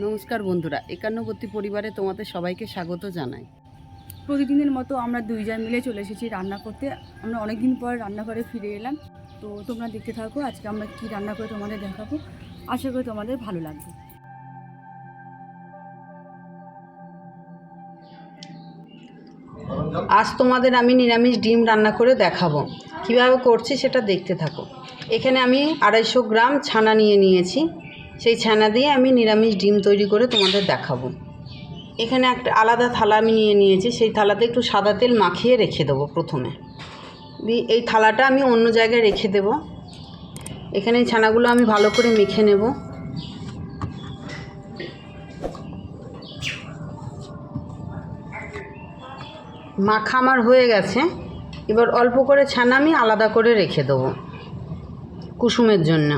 নমস্কার বন্ধুরা, একান্নবর্তী পরিবারে তোমাদের সবাইকে স্বাগত জানাই। প্রতিদিনের মতো আমরা দুইজন মিলে চলে এসেছি রান্না করতে। আমরা অনেক দিন পর রান্নাঘরে ফিরে এলাম। তো তোমরা দেখতে থাকো আজকে আমরা কি রান্না করে তোমাদের দেখাবো। আশা করি তোমাদের ভালো লাগবে। আজ তোমাদের আমি নিরামিষ ডিম রান্না করে দেখাবো। কিভাবে করছি সেটা দেখতে থাকো। এখানে আমি 250 গ্রাম ছানা নিয়েছি। সেই ছানা দিয়ে আমি নিরামিষ ডিম তৈরি করে তোমাদের দেখাবো। এখানে একটা আলাদা থালা আমি নিয়েছি। সেই থালাতে একটু সাদা তেল মাখিয়ে রেখে দেবো প্রথমে। এই থালাটা আমি অন্য জায়গায় রেখে দেব। এখানে এই ছানাগুলো আমি ভালো করে মেখে নেব। মাখা আমার হয়ে গেছে। এবার অল্প করে ছানা আমি আলাদা করে রেখে দেবো কুসুমের জন্য।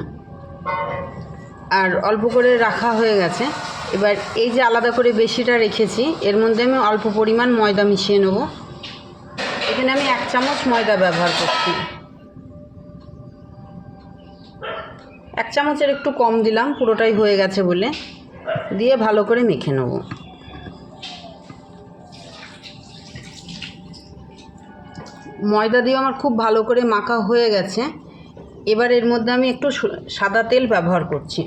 আর অল্প করে রাখা হয়ে গেছে। এবার এই যে আলাদা করে বেশিটা রেখেছি, এর মধ্যে আমি অল্প পরিমাণ ময়দা মিশিয়ে নেব। এখানে আমি 1 চামচ ময়দা ব্যবহার করছি। 1 চামচের একটু কম দিলাম, পুরোটাই হয়ে গেছে বলে। দিয়ে ভালো করে মেখে নেব। ময়দা দিয়ে আমার খুব ভালো করে মাখা হয়ে গেছে। এবার এর মধ্যে আমি একটু সাদা তেল ব্যবহার করছি।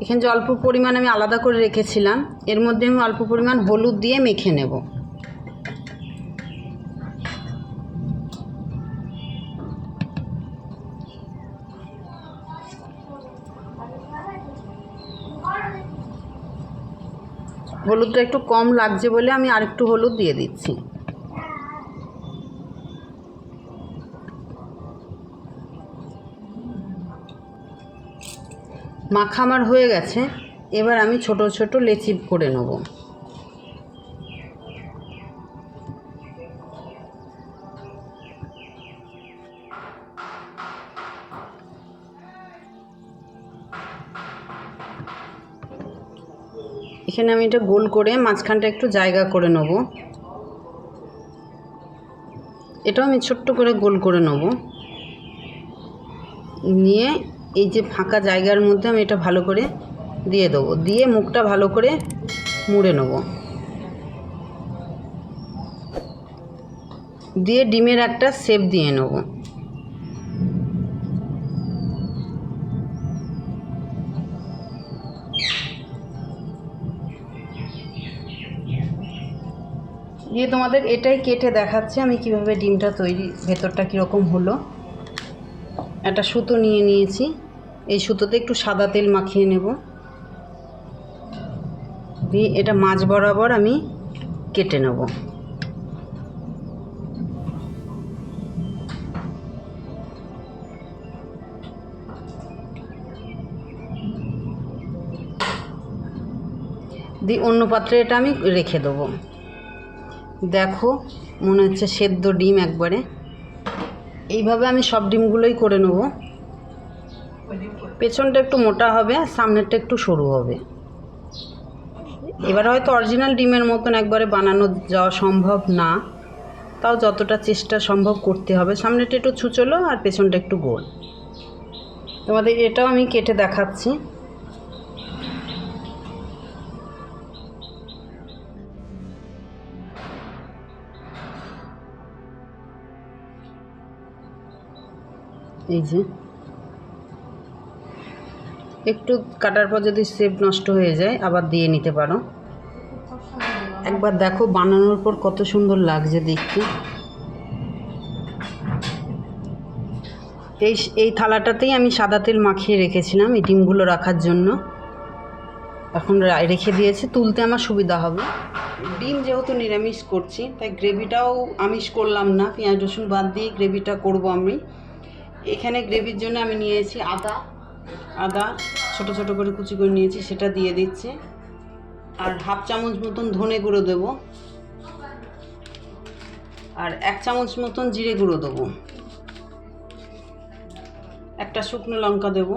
এখানে যে অল্প পরিমাণ আমি আলাদা করে রেখেছিলাম, এর মধ্যে আমি অল্প পরিমাণ হলুদ দিয়ে মেখে নেব। হলুদটা একটু কম লাগছে বলে আমি আরেকটু হলুদ দিয়ে দিচ্ছি। মাখা আমার হয়ে গেছে। এবার আমি ছোট ছোট লেচি করে নেব। এখানে আমি এটা গোল করে মাঝখানটা একটু জায়গা করে নেব। এটাও আমি ছোট্ট করে গোল করে নেব। নিয়ে এই যে ফাঁকা জায়গার মধ্যে আমি এটা ভালো করে দিয়ে দেবো। দিয়ে মুখটা ভালো করে মুড়ে নেব। দিয়ে ডিমের একটা শেপ দিয়ে নেব। দিয়ে তোমাদের এটাই কেটে দেখাচ্ছে আমি কিভাবে ডিমটা তৈরি, ভেতরটা কীরকম হলো। একটা সুতো নিয়েছি। এই সুতোতে একটু সাদা তেল মাখিয়ে নেব। দিয়ে এটা মাঝ বরাবর আমি কেটে নেব। দিয়ে অন্য পাত্রে এটা আমি রেখে দেবো। দেখো মনে হচ্ছে সেদ্ধ ডিম একবারে। এইভাবে আমি সব ডিমগুলোই করে নেব। পেছনটা একটু মোটা হবে, সামনেরটা একটু সরু হবে। এবার হয়তো অরিজিনাল ডিমের মতন একবারে বানানো যাওয়া সম্ভব না, তাও যতটা চেষ্টা সম্ভব করতে হবে। সামনেটা একটু ছুচলো আর পেছনটা একটু গোল। তোমাদের এটাও আমি কেটে দেখাচ্ছি। এই যে একটু কাটার পর যদি শেপ নষ্ট হয়ে যায় আবার দিয়ে নিতে পারো। একবার দেখো বানানোর পর কত সুন্দর লাগছে দেখতে। এই থালাটাতেই আমি সাদা তেল মাখিয়ে রেখেছিলাম এই ডিমগুলো রাখার জন্য। এখন রেখে দিয়েছি, তুলতে আমার সুবিধা হবে। ডিম যেহেতু নিরামিষ করছি তাই গ্রেভিটাও আমিষ করলাম না, পেঁয়াজ রসুন বাদ দিয়ে গ্রেভিটা করব আমি। এখানে গ্রেভির জন্য আমি নিয়েছি আদা ছোট ছোট করে কুচি করে নিয়েছি, সেটা দিয়ে দিচ্ছি। আর 1/2 চামচ মতন ধনে গুঁড়ো দেবো। আর 1 চামচ মতন জিরে গুঁড়ো দেবো। একটা শুকনো লঙ্কা দেবো।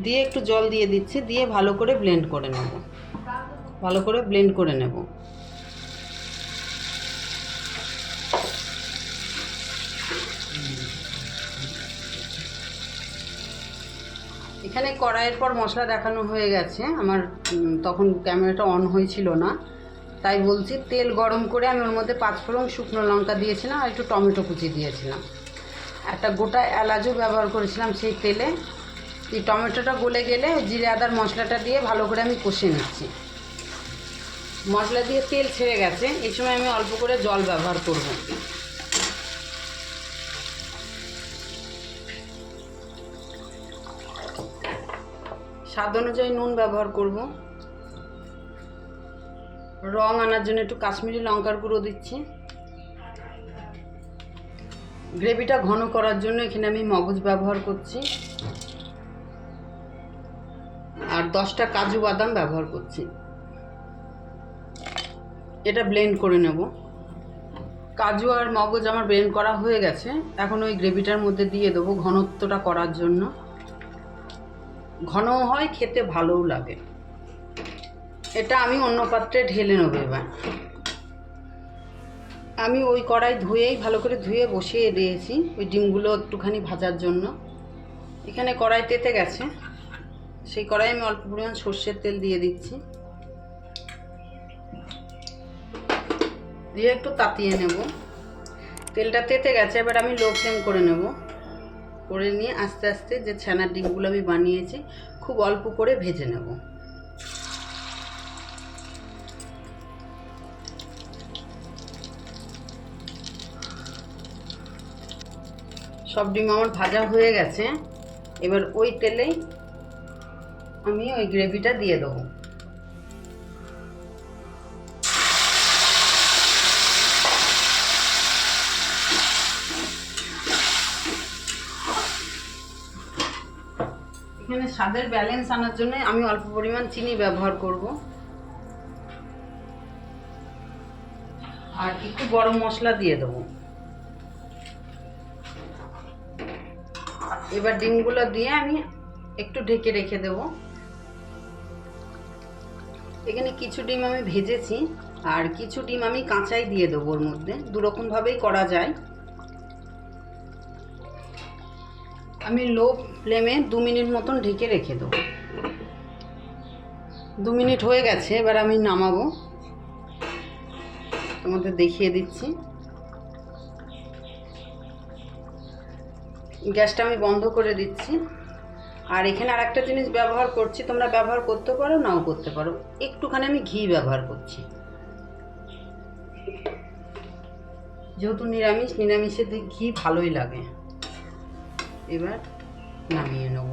দিয়ে একটু জল দিয়ে দিচ্ছি। দিয়ে ভালো করে ব্লেন্ড করে নেব। ভালো করে ব্লেন্ড করে নেব। এখানে কড়াইয়ের পর মশলা দেখানো হয়ে গেছে আমার, তখন ক্যামেরাটা অন হয়েছিল না, তাই বলছি। তেল গরম করে আমি ওর মধ্যে 5 ফোড়ন শুকনো লঙ্কা দিয়েছিলাম আর একটু টমেটো কুচি দিয়েছিলাম, একটা গোটা এলাচও ব্যবহার করেছিলাম সেই তেলে। এই টমেটোটা গলে গেলে জিরে আদার মশলাটা দিয়ে ভালো করে আমি কষে নিচ্ছি। মশলা দিয়ে তেল ছেড়ে গেছে, এই সময় আমি অল্প করে জল ব্যবহার করব। স্বাদ অনুযায়ী নুন ব্যবহার করব। রং আনার জন্য একটু কাশ্মীরি লঙ্কার গুঁড়ো দিচ্ছি। গ্রেভিটা ঘন করার জন্য এখানে আমি মগজ ব্যবহার করছি আর 10টা কাজু বাদাম ব্যবহার করছি। এটা ব্লেন্ড করে নেব। কাজু আর মগজ আমার ব্লেন্ড করা হয়ে গেছে, এখন ওই গ্রেভিটার মধ্যে দিয়ে দেবো ঘনত্বটা করার জন্য। ঘনও হয়, খেতে ভালোও লাগে। এটা আমি অন্য পাত্রে ঢেলে নেব। এবার আমি ওই কড়াই ধুয়েই ভালো করে ধুয়ে বসিয়ে দিয়েছি ওই ডিমগুলো একটুখানি ভাজার জন্য। এখানে কড়াই তেতে গেছে, সেই কড়াই আমি অল্প পরিমাণ সর্ষের তেল দিয়ে দিচ্ছি, দিয়ে একটু তাতিয়ে নেব। তেলটা তেতে গেছে, এবার আমি লো ফ্লেম করে নেব। করে নিয়ে আস্তে আস্তে যে ছানার ডিমগুলো আমি বানিয়েছি খুব অল্প করে ভেজে নেব। সব ডিম আমার ভাজা হয়ে গেছে, এবার ওই তেলেই আমি ওই গ্রেভিটা দিয়ে দেবো। এখানে স্বাদের ব্যালেন্স আনার জন্য আমি অল্প পরিমাণ চিনি ব্যবহার করব আর একটু গরম মশলা দিয়ে দেবো। এবার ডিমগুলো দিয়ে আমি একটু ঢেকে রেখে দেব। এখানে কিছু ডিম আমি ভেজেছি আর কিছু ডিম আমি কাঁচাই দিয়ে দেবো ওর মধ্যে, দুরকমভাবেই করা যায়। আমি লো ফ্লেমে 2 মিনিট মতন ঢেকে রেখে দেবো। 2 মিনিট হয়ে গেছে, এবার আমি নামাবো, তোমাদের দেখিয়ে দিচ্ছি। গ্যাসটা আমি বন্ধ করে দিচ্ছি। আর এখানে আর একটা জিনিস ব্যবহার করছি, তোমরা ব্যবহার করতে পারো নাও করতে পারো, একটুখানি আমি ঘি ব্যবহার করছি। যেহেতু নিরামিষের ঘি ভালোই লাগে। এবার নামিয়ে নেব।